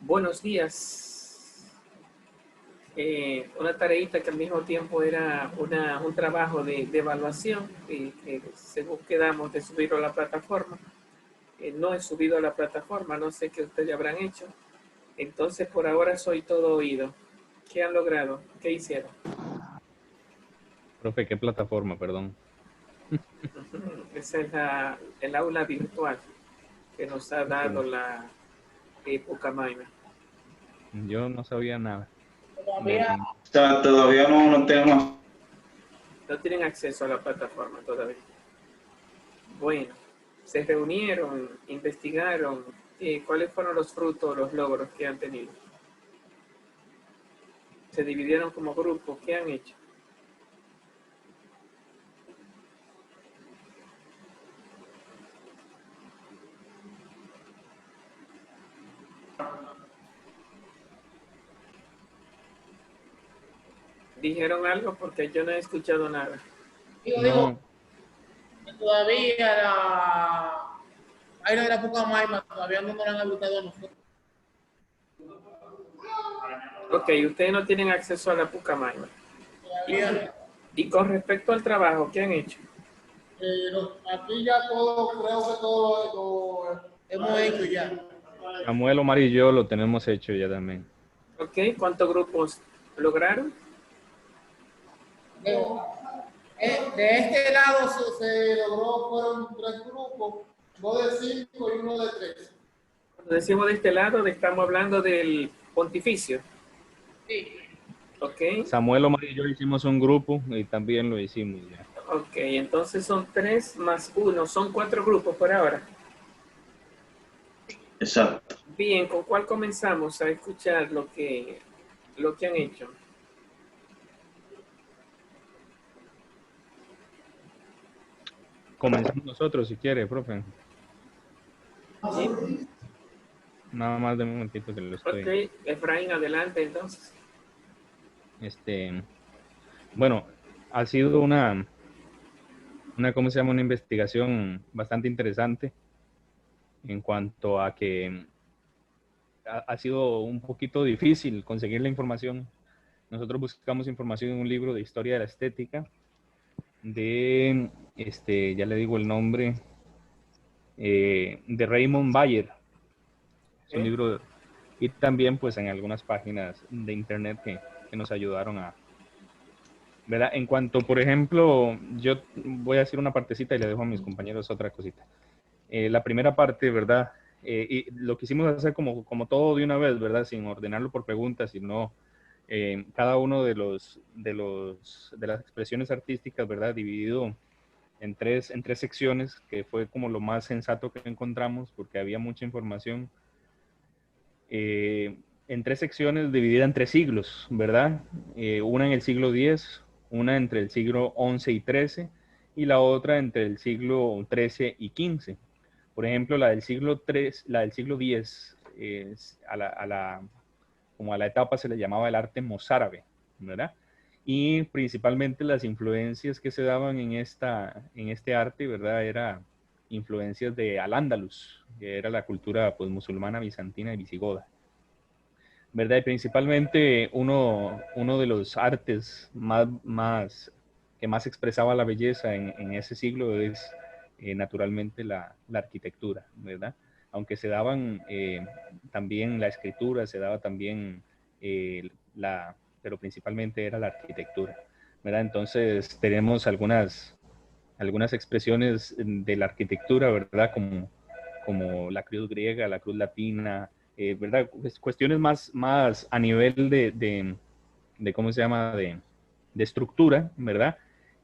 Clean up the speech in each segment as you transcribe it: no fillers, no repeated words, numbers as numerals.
Buenos días. Una tareita que al mismo tiempo era un trabajo de evaluación y que según quedamos de subirlo a la plataforma. No he subido a la plataforma, no sé qué ustedes habrán hecho. Entonces por ahora soy todo oído. ¿Qué han logrado? ¿Qué hicieron? Profe, ¿qué plataforma? Perdón. Esa es el aula virtual que nos ha dado Ok. la Pucamaima. Yo no sabía nada. Todavía, De... O sea, todavía no tenemos. No tienen acceso a la plataforma todavía. Bueno, se reunieron, investigaron cuáles fueron los frutos, los logros que han tenido. Se dividieron como grupos. ¿Qué han hecho? ¿Dijeron algo? Porque yo no he escuchado nada. digo, No, que todavía la de la Pucamaima todavía no nos la han habilitado a nosotros. Ok, ustedes no tienen acceso a la Pucamaima. Todavía no. Y con respecto al trabajo, ¿qué han hecho? Aquí ya todo, creo que todo lo hemos hecho ya. Samuel, Omar y yo lo tenemos hecho ya también. Ok, ¿cuántos grupos lograron? De, de este lado se logró, fueron 3 grupos, 2 de 5 y 1 de 3. Cuando decimos de este lado, estamos hablando del pontificio. Sí. Ok, Samuel, Omar y yo hicimos un grupo y también lo hicimos ya. ok, entonces son 3 más 1, son 4 grupos por ahora. Exacto. Bien, ¿con cuál comenzamos a escuchar lo que han hecho? Comenzamos nosotros si quiere, profe. ¿Sí? Nada más de un momentito que lo Ok, estoy. Efraín, adelante entonces. Este, bueno, ha sido ¿cómo se llama? Una investigación bastante interesante en cuanto a que ha sido un poquito difícil conseguir la información. Nosotros buscamos información en un libro de historia de la estética de, ya le digo el nombre, de Raymond Bayer. Es un ¿Eh? libro, y también pues en algunas páginas de internet que nos ayudaron a, ¿verdad? En cuanto, por ejemplo, yo voy a decir una partecita y le dejo a mis compañeros otra cosita. La primera parte, ¿verdad? Y lo quisimos hacer como todo de una vez, ¿verdad? Sin ordenarlo por preguntas, sino cada uno de las expresiones artísticas, ¿verdad? Dividido en tres secciones, que fue como lo más sensato que encontramos, porque había mucha información. En tres secciones divididas en 3 siglos, ¿verdad? Una en el siglo X, una entre el siglo XI y XIII, y la otra entre el siglo XIII y XV. Por ejemplo, la del siglo X, como a la etapa se le llamaba el arte mozárabe, ¿verdad? Y principalmente las influencias que se daban en este arte, ¿verdad? Era influencias de Al-Ándalus, que era la cultura pues, musulmana, bizantina y visigoda, ¿verdad? Y principalmente uno de los artes que más expresaba la belleza en ese siglo es naturalmente la arquitectura, ¿verdad? Aunque se daban también la escritura, se daba también pero principalmente era la arquitectura, ¿verdad? Entonces tenemos algunas expresiones de la arquitectura, ¿verdad? Como la cruz griega, la cruz latina, ¿verdad? Cuestiones más a nivel de ¿cómo se llama? De estructura, ¿verdad?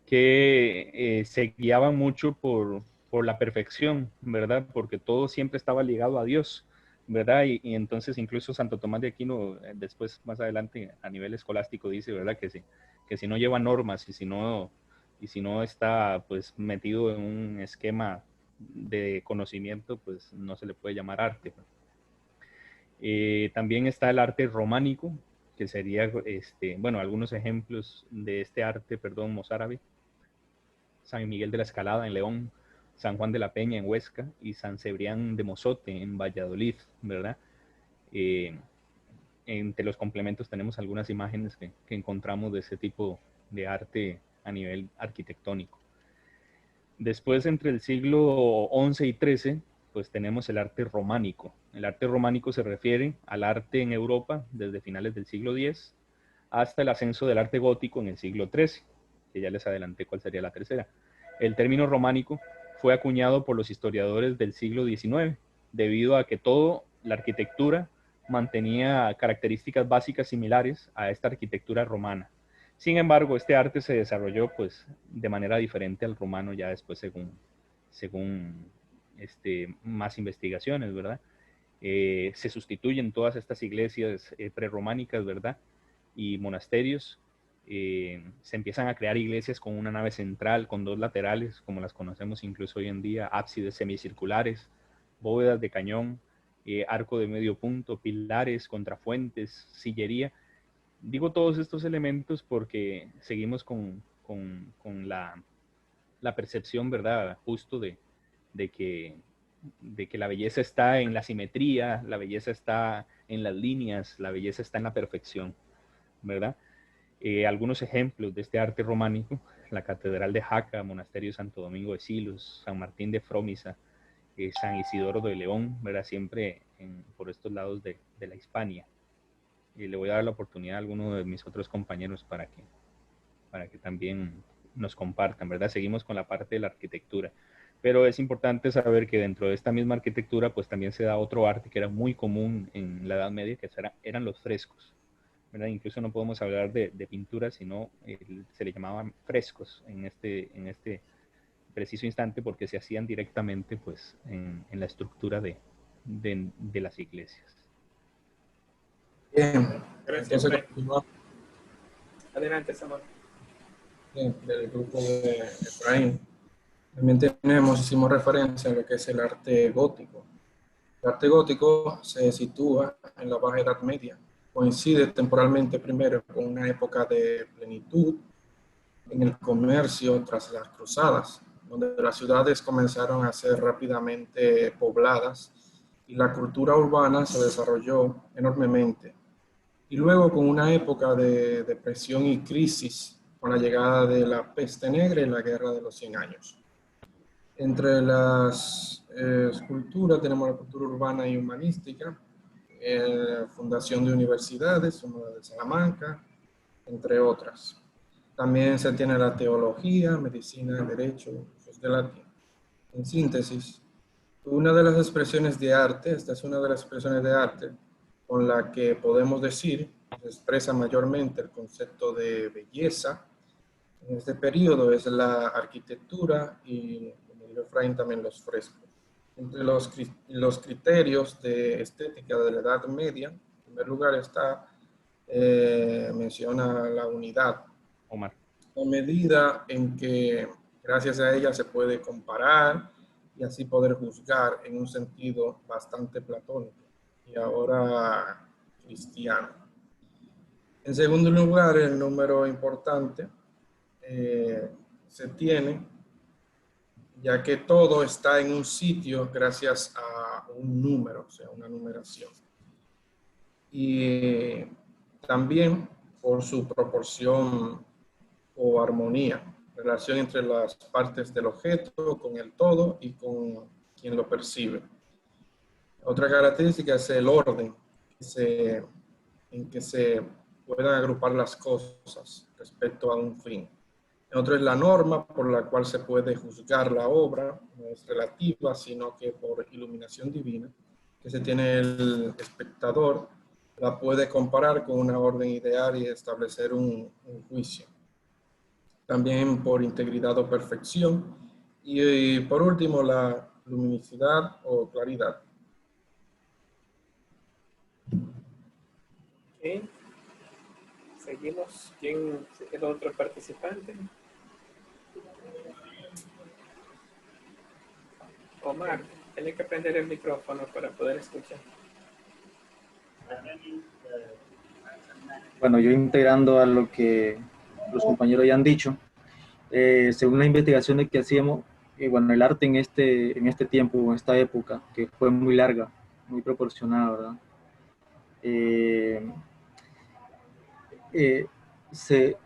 Que se guiaban mucho por la perfección, ¿verdad? Porque todo siempre estaba ligado a Dios, ¿verdad? Y entonces incluso Santo Tomás de Aquino, después, más adelante, a nivel escolástico, dice, ¿verdad? Que si no lleva normas y si no está, pues, metido en un esquema de conocimiento, pues no se le puede llamar arte. También está el arte románico, que sería, bueno, algunos ejemplos de este arte, perdón, mozárabe: San Miguel de la Escalada en León, San Juan de la Peña en Huesca y San Cebrián de Mozote en Valladolid, ¿verdad? Entre los complementos tenemos algunas imágenes que encontramos de ese tipo de arte a nivel arquitectónico. Después, entre el siglo XI y XIII, pues tenemos el arte románico. El arte románico se refiere al arte en Europa desde finales del siglo X hasta el ascenso del arte gótico en el siglo XIII, que ya les adelanté cuál sería la tercera. El término románico fue acuñado por los historiadores del siglo XIX, debido a que toda la arquitectura mantenía características básicas similares a esta arquitectura romana. Sin embargo, este arte se desarrolló pues, de manera diferente al romano ya después según más investigaciones, ¿verdad? Se sustituyen todas estas iglesias prerrománicas, ¿verdad? Y monasterios. Se empiezan a crear iglesias con una nave central, con dos laterales, como las conocemos incluso hoy en día, ábsides semicirculares, bóvedas de cañón, arco de medio punto, pilares, contrafuentes, sillería. Digo todos estos elementos porque seguimos con la percepción, ¿verdad? Justo de que la belleza está en la simetría, la belleza está en las líneas, la belleza está en la perfección, ¿verdad? Algunos ejemplos de este arte románico: la Catedral de Jaca, Monasterio de Santo Domingo de Silos, San Martín de Frómisa, San Isidoro de León, ¿verdad? Siempre por estos lados de la Hispania. Y le voy a dar la oportunidad a alguno de mis otros compañeros para que también nos compartan, ¿verdad? Seguimos con la parte de la arquitectura. Pero es importante saber que dentro de esta misma arquitectura, pues también se da otro arte que era muy común en la Edad Media, que eran los frescos, ¿verdad? Incluso no podemos hablar de pintura, sino se le llamaban frescos en este preciso instante, porque se hacían directamente pues, en la estructura de las iglesias. Bien, Gracias, entonces Frank. continuamos. Adelante, Samuel. Bien, del grupo de Efraín. También hicimos referencia a lo que es el arte gótico. El arte gótico se sitúa en la Baja Edad Media. Coincide temporalmente primero con una época de plenitud en el comercio tras las cruzadas, donde las ciudades comenzaron a ser rápidamente pobladas y la cultura urbana se desarrolló enormemente. Y luego con una época de depresión y crisis con la llegada de la peste negra y la guerra de los 100 años. Entre las culturas tenemos la cultura urbana y humanística, fundación de universidades, como la de Salamanca, entre otras. También se tiene la teología, medicina, derecho, usos de latín. En síntesis, una de las expresiones de arte, esta es una de las expresiones de arte con la que podemos decir, se expresa mayormente el concepto de belleza en este periodo, es la arquitectura y, como dijo Efraín, también los frescos. Entre los criterios de estética de la Edad Media, en primer lugar menciona la unidad. Omar. La medida en que gracias a ella se puede comparar y así poder juzgar en un sentido bastante platónico y ahora cristiano. En segundo lugar, el número importante se tiene, ya que todo está en un sitio gracias a un número, o sea, una numeración. Y también por su proporción o armonía, relación entre las partes del objeto con el todo y con quien lo percibe. Otra característica es el orden en que se puedan agrupar las cosas respecto a un fin. Otro es la norma por la cual se puede juzgar la obra, no es relativa, sino que por iluminación divina, que se tiene el espectador, la puede comparar con una orden ideal y establecer un juicio. También por integridad o perfección. Y por último, la luminosidad o claridad. Okay. Seguimos. ¿Quién es el otro participante? Omar, tiene que prender el micrófono para poder escuchar. Bueno, yo integrando a lo que los compañeros ya han dicho, según las investigaciones que hacíamos, bueno, el arte en este tiempo, en esta época, que fue muy larga, muy proporcionada, ¿verdad? eh, se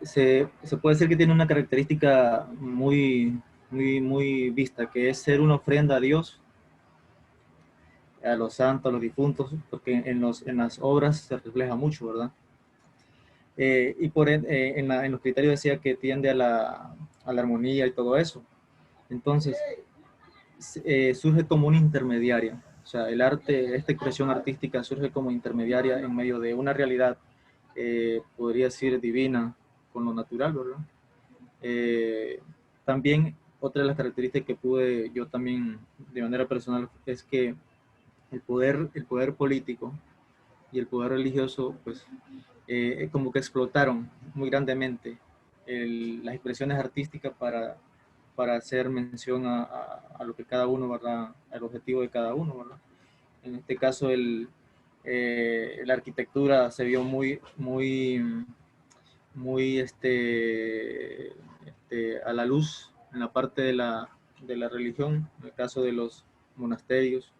puede decir que tiene una característica muy vista, que es ser una ofrenda a Dios, a los santos, a los difuntos, porque en las obras se refleja mucho, ¿verdad? Y en los criterios decía que tiende a la armonía y todo eso. Entonces, surge como una intermediaria. O sea, el arte, esta expresión artística surge como intermediaria en medio de una realidad, podría decir divina, con lo natural, ¿verdad? También otra de las características que pude yo también de manera personal es que el poder político y el poder religioso, pues, como que explotaron muy grandemente las expresiones artísticas para hacer mención a lo que cada uno, ¿verdad? Al objetivo de cada uno, ¿verdad? En este caso, la arquitectura se vio muy a la luz en la parte de la religión, en el caso de los monasterios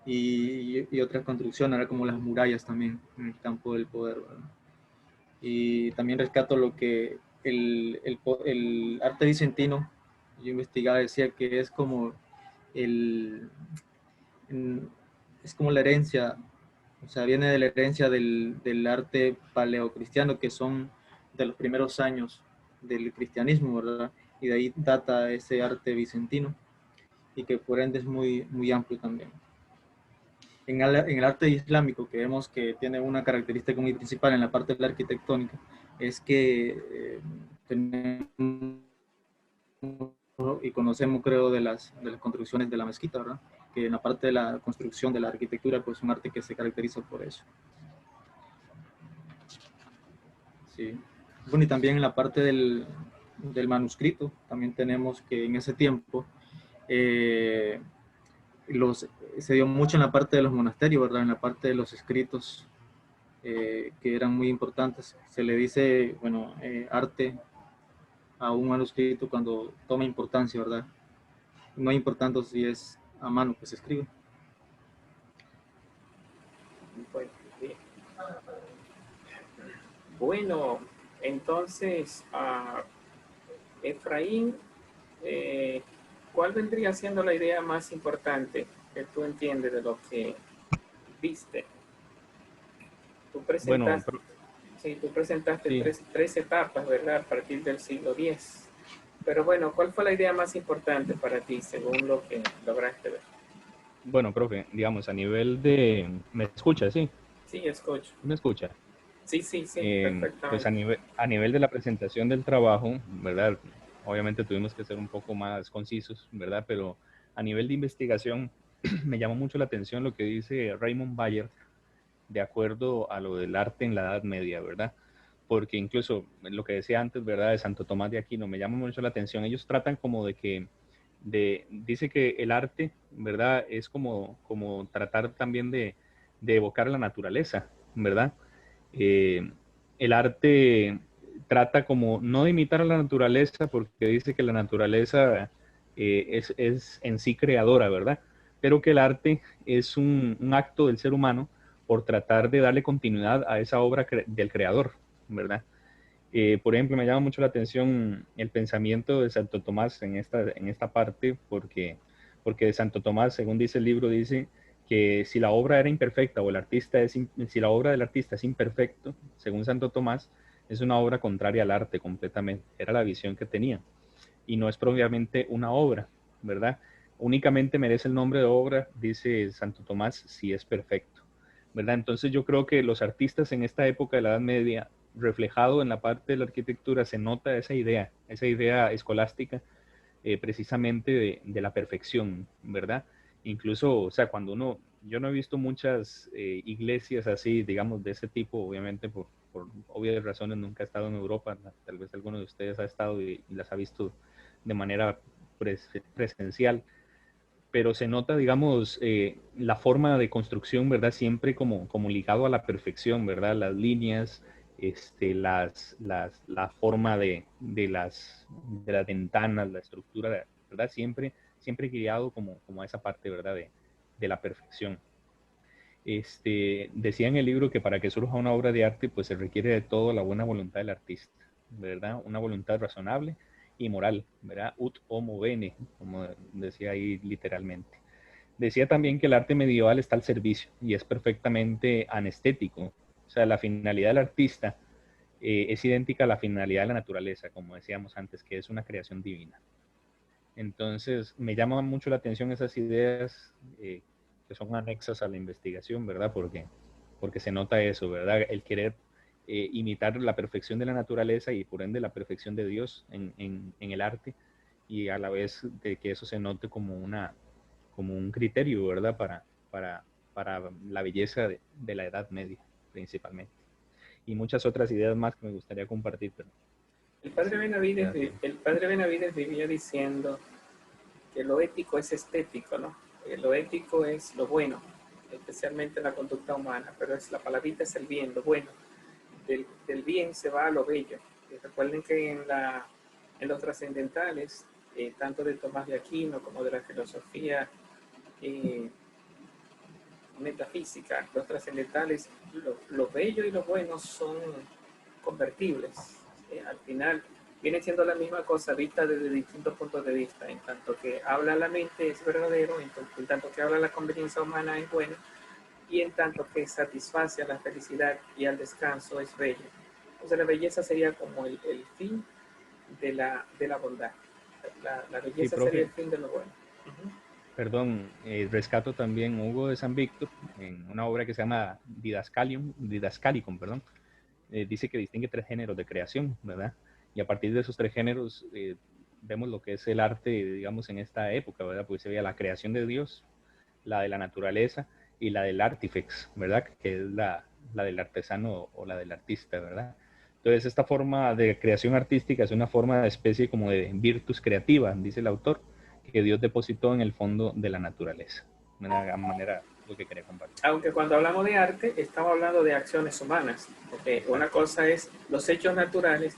y otras construcciones, era como las murallas también en el campo del poder, ¿verdad? Y también rescato lo que el arte vicentino, yo investigaba, decía que es como es como la herencia, o sea, viene de la herencia del arte paleocristiano, que son de los primeros años del cristianismo, ¿verdad? Y de ahí data ese arte vicentino, y que por ende es muy amplio también. En el arte islámico, que vemos que tiene una característica muy principal en la parte de la arquitectónica, es que tenemos y conocemos, creo, de las construcciones de la mezquita, ¿verdad? Que en la parte de la construcción de la arquitectura, pues es un arte que se caracteriza por eso. Sí. Bueno, y también en la parte del manuscrito, también tenemos que en ese tiempo eh, se dio mucho en la parte de los monasterios, ¿verdad? En la parte de los escritos que eran muy importantes. Se le dice, bueno, arte a un manuscrito cuando toma importancia, ¿verdad? No importando si es a mano que se escribe. Bueno, entonces, Efraín, ¿cuál vendría siendo la idea más importante que tú entiendes de lo que viste? Tú presentaste, Bueno, sí, tú presentaste sí. tres etapas, ¿verdad? A partir del siglo X. Pero bueno, ¿cuál fue la idea más importante para ti, según lo que lograste ver? Bueno, profe, digamos, a nivel de... ¿Me escucha? Sí, Sí, escucho. ¿me escucha? Sí, sí, sí, Pues perfectamente. a nivel de la presentación del trabajo, ¿verdad? Obviamente tuvimos que ser un poco más concisos, ¿verdad? Pero a nivel de investigación me llamó mucho la atención lo que dice Raymond Bayer de acuerdo a lo del arte en la Edad Media, ¿verdad? Porque incluso lo que decía antes, ¿verdad? De Santo Tomás de Aquino, me llama mucho la atención. Ellos tratan como de que, dice que el arte, ¿verdad? Es como tratar también de evocar la naturaleza, ¿verdad? Eh, el arte trata como no de imitar a la naturaleza, porque dice que la naturaleza es en sí creadora, ¿verdad? Pero que el arte es un acto del ser humano por tratar de darle continuidad a esa obra del creador, ¿verdad? Por ejemplo, me llama mucho la atención el pensamiento de Santo Tomás en esta parte, porque de Santo Tomás, según dice el libro, dice que si la obra era imperfecta o el artista si la obra del artista es imperfecto, según Santo Tomás, es una obra contraria al arte completamente. Era la visión que tenía. Y no es propiamente una obra, ¿verdad? Únicamente merece el nombre de obra, dice Santo Tomás, si es perfecto, ¿verdad? Entonces yo creo que los artistas en esta época de la Edad Media, reflejado en la parte de la arquitectura, se nota esa idea escolástica, precisamente de la perfección, ¿verdad? Incluso, o sea, yo no he visto muchas iglesias así, digamos, de ese tipo, obviamente por obvias razones nunca he estado en Europa, tal vez alguno de ustedes ha estado y las ha visto de manera presencial, pero se nota, digamos, la forma de construcción, ¿verdad? Siempre como ligado a la perfección, ¿verdad? Las líneas, la forma de las ventanas, la estructura, ¿verdad? Siempre guiado como a esa parte, ¿verdad? De la perfección. Decía en el libro que para que surja una obra de arte, pues se requiere de todo la buena voluntad del artista, ¿verdad? Una voluntad razonable y moral, ¿verdad? Ut homo bene, como decía ahí literalmente. Decía también que el arte medieval está al servicio y es perfectamente anestético. O sea, la finalidad del artista es idéntica a la finalidad de la naturaleza, como decíamos antes, que es una creación divina. Entonces, me llama mucho la atención esas ideas que son anexas a la investigación, ¿verdad? Porque se nota eso, ¿verdad? El querer imitar la perfección de la naturaleza y por ende la perfección de Dios en el arte, y a la vez de que eso se note como un criterio, ¿verdad? Para la belleza de la Edad Media, principalmente. Y muchas otras ideas más que me gustaría compartir. Pero el padre Benavides vivía diciendo que lo ético es estético, ¿no? Lo ético es lo bueno, especialmente la conducta humana, pero la palabrita es el bien, lo bueno. Del bien se va a lo bello. Y recuerden que en los trascendentales, tanto de Tomás de Aquino como de la filosofía metafísica, los trascendentales, lo bello y lo bueno son convertibles. Al final viene siendo la misma cosa vista desde distintos puntos de vista, en tanto que habla la mente es verdadero, en tanto que habla la conveniencia humana es buena, y en tanto que satisface a la felicidad y al descanso es bello. Entonces la belleza sería como el fin de la bondad. La belleza sí, sería el fin de lo bueno. Perdón, rescato también Hugo de San Víctor en una obra que se llama Didascalicum, perdón. Dice que distingue 3 géneros de creación, ¿verdad? Y a partir de esos 3 géneros vemos lo que es el arte, digamos, en esta época, ¿verdad? Porque se veía la creación de Dios, la de la naturaleza y la del artifex, ¿verdad? Que es la del artesano o la del artista, ¿verdad? Entonces, esta forma de creación artística es una forma de especie como de virtus creativa, dice el autor, que Dios depositó en el fondo de la naturaleza. De una manera, lo que quería compartir. Aunque cuando hablamos de arte, estamos hablando de acciones humanas. Porque una cosa es los hechos naturales,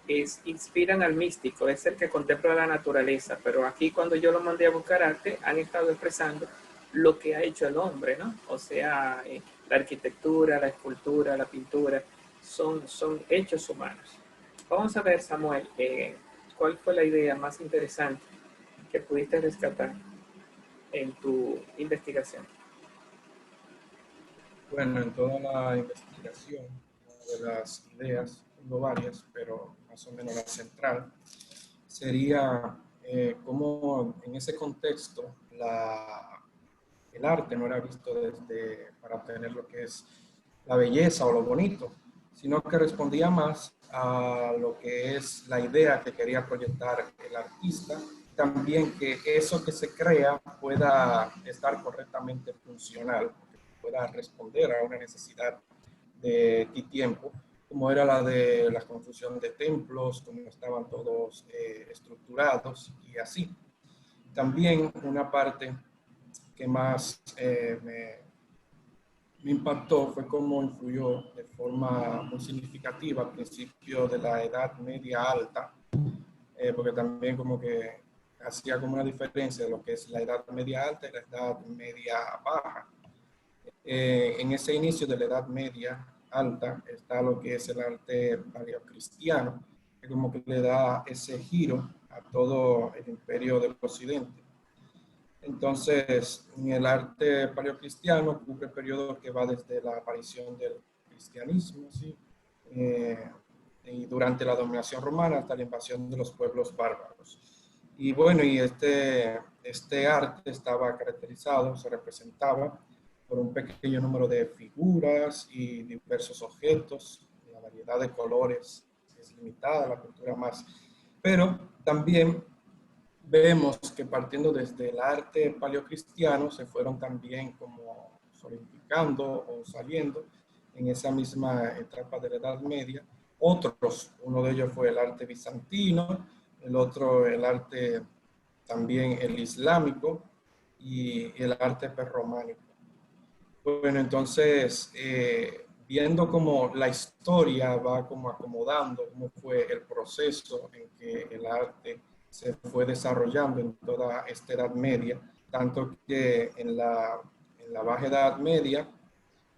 inspiran al místico, es el que contempla la naturaleza. Pero aquí cuando yo lo mandé a buscar arte, han estado expresando lo que ha hecho el hombre, ¿no? O sea, la arquitectura, la escultura, la pintura, son hechos humanos. Vamos a ver, Samuel, ¿cuál fue la idea más interesante que pudiste rescatar en tu investigación? Bueno, en toda la investigación, una de las ideas, tengo varias, pero más o menos la central, sería cómo en ese contexto el arte no era visto para obtener lo que es la belleza o lo bonito, sino que respondía más a lo que es la idea que quería proyectar el artista, también que eso que se crea pueda estar correctamente funcional, pueda responder a una necesidad de tiempo, como era la de la construcción de templos, como estaban todos estructurados y así. También una parte que más me impactó fue cómo influyó de forma muy significativa al principio de la Edad Media Alta, porque también como que hacía como una diferencia de lo que es la Edad Media Alta y la Edad Media Baja. En ese inicio de la Edad Media Alta está lo que es el arte paleocristiano, que como que le da ese giro a todo el imperio del occidente. Entonces, en el arte paleocristiano cubre el periodo que va desde la aparición del cristianismo, ¿sí? Y durante la dominación romana hasta la invasión de los pueblos bárbaros. Y bueno, y este arte estaba caracterizado, se representaba por un pequeño número de figuras y diversos objetos, la variedad de colores es limitada, la cultura más, pero también vemos que partiendo desde el arte paleocristiano se fueron también como solidificando o saliendo en esa misma etapa de la Edad Media otros. Uno de ellos fue el arte bizantino, el otro el arte también el islámico y el arte prerrománico. Bueno, entonces, viendo cómo la historia va como acomodando cómo fue el proceso en que el arte se fue desarrollando en toda esta Edad Media, tanto que en la Baja Edad Media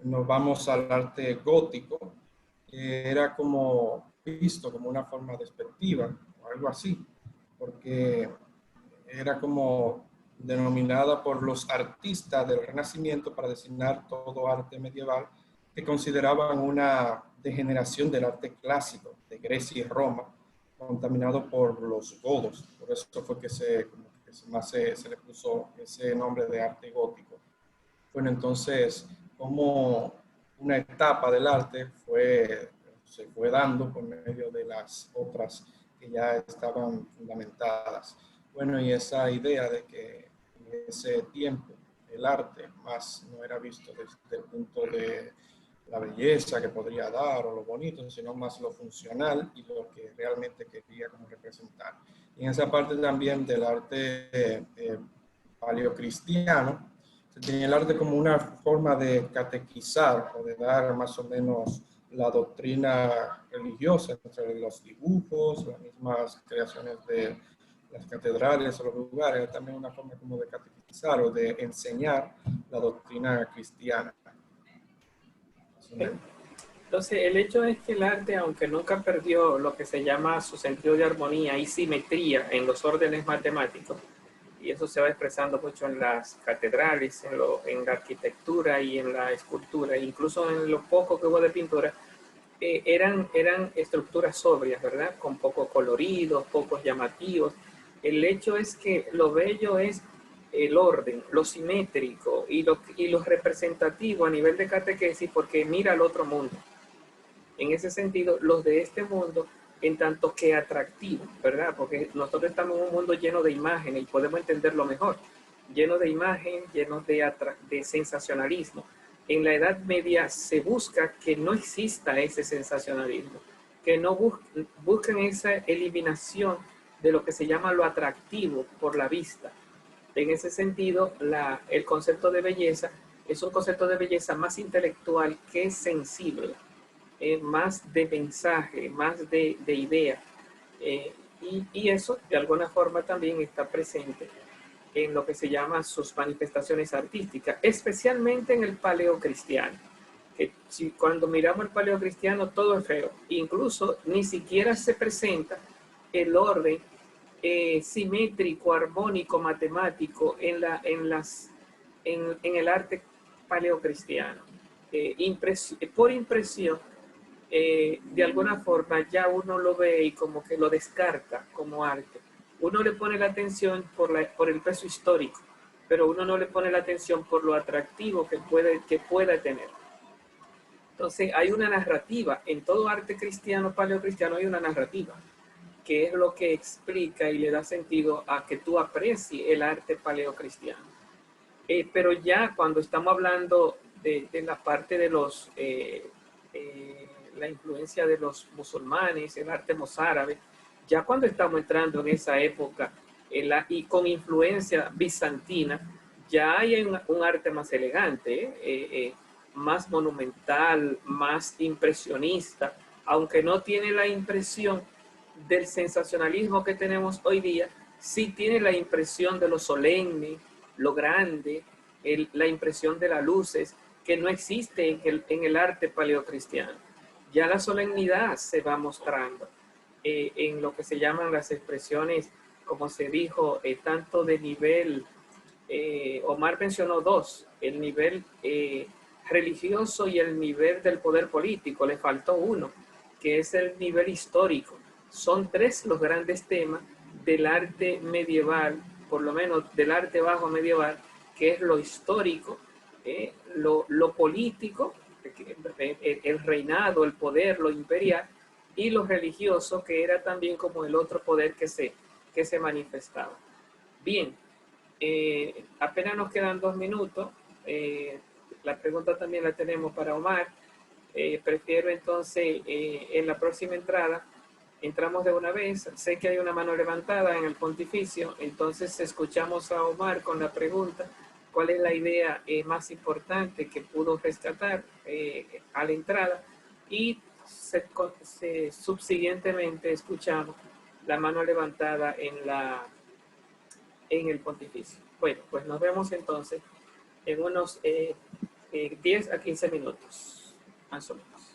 nos vamos al arte gótico, que era como visto como una forma despectiva o algo así, porque era como denominada por los artistas del Renacimiento para designar todo arte medieval que consideraban una degeneración del arte clásico de Grecia y Roma, contaminado por los godos. Por eso fue que se le puso ese nombre de arte gótico. Bueno, entonces, como una etapa del arte se fue dando por medio de las otras que ya estaban fundamentadas. Bueno, y esa idea de que en ese tiempo el arte más no era visto desde el punto de la belleza que podría dar o lo bonito, sino más lo funcional y lo que realmente quería como representar. Y en esa parte también del arte paleocristiano, se tenía el arte como una forma de catequizar o de dar más o menos la doctrina religiosa entre los dibujos, las mismas creaciones de las catedrales o los lugares, también una forma como de catequizar o de enseñar la doctrina cristiana. Entonces, el hecho es que el arte, aunque nunca perdió lo que se llama su sentido de armonía y simetría en los órdenes matemáticos, y eso se va expresando mucho en las catedrales, en la arquitectura y en la escultura, incluso en lo poco que hubo de pintura, eran estructuras sobrias, ¿verdad? Con pocos coloridos, pocos llamativos. El hecho es que lo bello es el orden, lo simétrico y lo representativo a nivel de catequesis, porque mira al otro mundo. En ese sentido, los de este mundo, en tanto que atractivo, ¿verdad? Porque nosotros estamos en un mundo lleno de imágenes y podemos entenderlo mejor, lleno de imagen, lleno de sensacionalismo. En la Edad Media se busca que no exista ese sensacionalismo, que no busquen esa eliminación de lo que se llama lo atractivo por la vista. En ese sentido, el concepto de belleza es un concepto de belleza más intelectual que sensible, más de mensaje, más de idea. Y eso de alguna forma también está presente en lo que se llama sus manifestaciones artísticas, especialmente en el paleocristiano. Que cuando miramos el paleocristiano todo es feo, incluso ni siquiera se presenta el orden simétrico, armónico, matemático en el arte paleocristiano. Por impresión, de alguna forma ya uno lo ve y como que lo descarta como arte. Uno le pone la atención por el peso histórico, pero uno no le pone la atención por lo atractivo que pueda tener. Entonces hay una narrativa, en todo arte cristiano, paleocristiano hay una narrativa, que es lo que explica y le da sentido a que tú aprecies el arte paleocristiano. Pero ya cuando estamos hablando de la parte de la influencia de los musulmanes, el arte mozárabe, ya cuando estamos entrando en esa época y con influencia bizantina, ya hay un arte más elegante, más monumental, más impresionista, aunque no tiene la impresión del sensacionalismo que tenemos hoy día, sí tiene la impresión de lo solemne, lo grande, la impresión de las luces, que no existe en el arte paleocristiano. Ya la solemnidad se va mostrando en lo que se llaman las expresiones, como se dijo, tanto de nivel, Omar mencionó dos, el nivel religioso y el nivel del poder político, le faltó uno, que es el nivel histórico. Son tres los grandes temas del arte medieval, por lo menos del arte bajo medieval, que es lo histórico, lo político, el reinado, el poder, lo imperial, y lo religioso, que era también como el otro poder que se manifestaba. Bien, apenas nos quedan 2 minutos. La pregunta también la tenemos para Omar. Prefiero entonces en la próxima entrada, entramos de una vez. Sé que hay una mano levantada en el pontificio, entonces escuchamos a Omar con la pregunta: ¿cuál es la idea más importante que pudo rescatar a la entrada? Y subsiguientemente escuchamos la mano levantada en el pontificio. Bueno, pues nos vemos entonces en unos 10 a 15 minutos, más o menos.